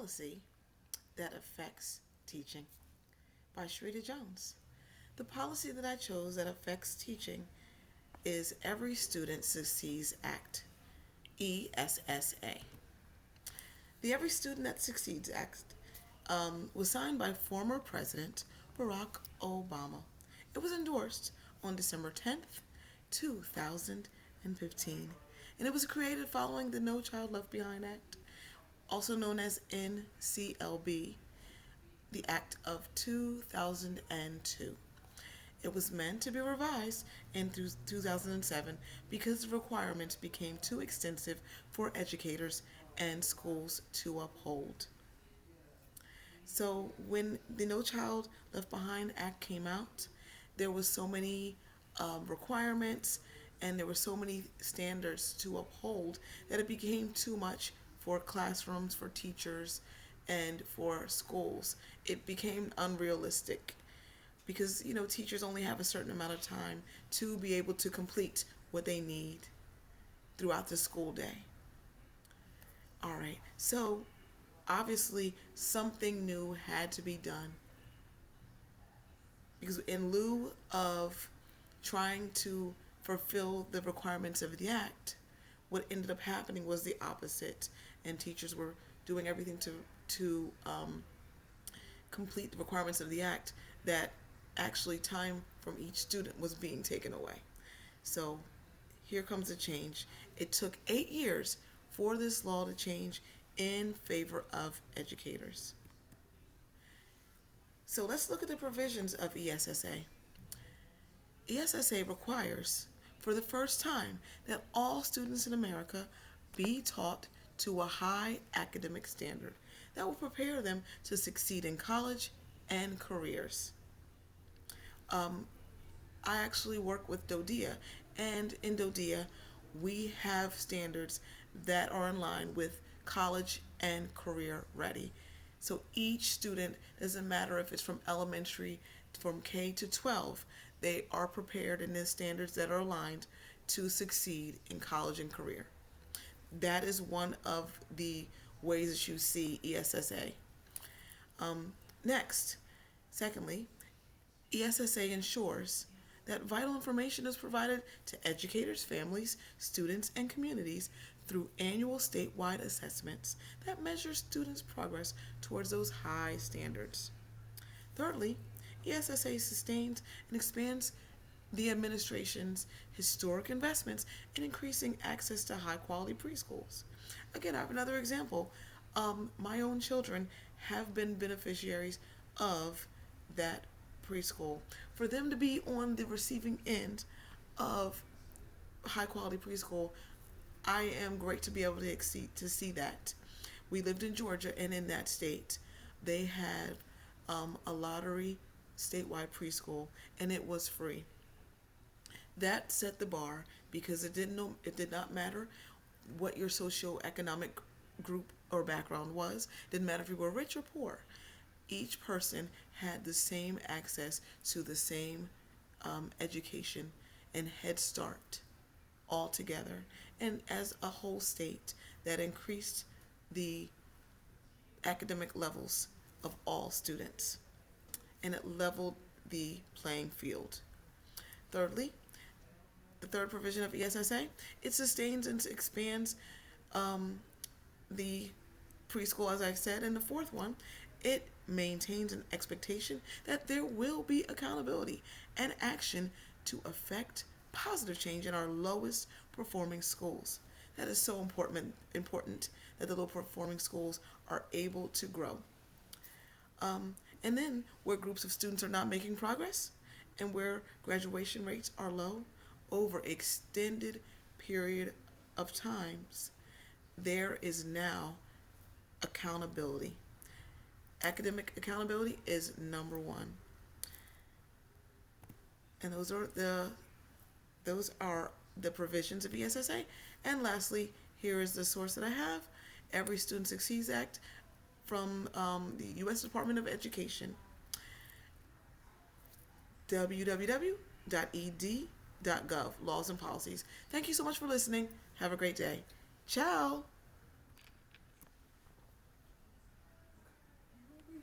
Policy That Affects Teaching by Cherita Jones. The policy that I chose that affects teaching is Every Student Succeeds Act, ESSA. The Every Student That Succeeds Act was signed by former President Barack Obama. It was endorsed on December 10th, 2015, and it was created following the No Child Left Behind Act, also known as NCLB, the Act of 2002. It was meant to be revised in 2007 because the requirements became too extensive for educators and schools to uphold. So when the No Child Left Behind Act came out, there was so many requirements and there were so many standards to uphold that it became too much for classrooms, for teachers, and for schools. It became unrealistic because teachers only have a certain amount of time to be able to complete what they need throughout the school day. All right, so obviously something new had to be done because in lieu of trying to fulfill the requirements of the act, what ended up happening was the opposite, and teachers were doing everything to complete the requirements of the act that actually time from each student was being taken away. So here comes a change. It took 8 years for this law to change in favor of educators. So let's look at the provisions of ESSA. ESSA requires, for the first time, that all students in America be taught to a high academic standard that will prepare them to succeed in college and careers. I actually work with DODEA, and in DODEA, we have standards that are in line with college and career ready. So each student, doesn't matter if it's from elementary, from K to 12, they are prepared in the standards that are aligned to succeed in college and career. That is one of the ways that you see ESSA. Next, secondly, ESSA ensures that vital information is provided to educators, families, students, and communities through annual statewide assessments that measure students' progress towards those high standards. Thirdly, ESSA sustains and expands the administration's historic investments in increasing access to high quality preschools. Again, I have another example. My own children have been beneficiaries of that preschool. For them to be on the receiving end of high quality preschool, I am great to be able to see that. We lived in Georgia, and in that state, they had a lottery statewide preschool, and it was free. That set the bar because it did not matter what your socioeconomic group or background was. It didn't matter if you were rich or poor. Each person had the same access to the same education and head start all together. And as a whole state, that increased the academic levels of all students, and it leveled the playing field. Thirdly, the third provision of ESSA, it sustains and expands the preschool, as I said. And the fourth one, it maintains an expectation that there will be accountability and action to affect positive change in our lowest performing schools. That is so important that the low performing schools are able to grow. And then where groups of students are not making progress and where graduation rates are low over extended period of times, there is now accountability. Academic accountability is number one. And those are the provisions of ESSA. And lastly, here is the source that I have: Every Student Succeeds Act from the U.S. Department of Education, www.ed.gov, laws and policies. Thank you so much for listening. Have a great day. Ciao.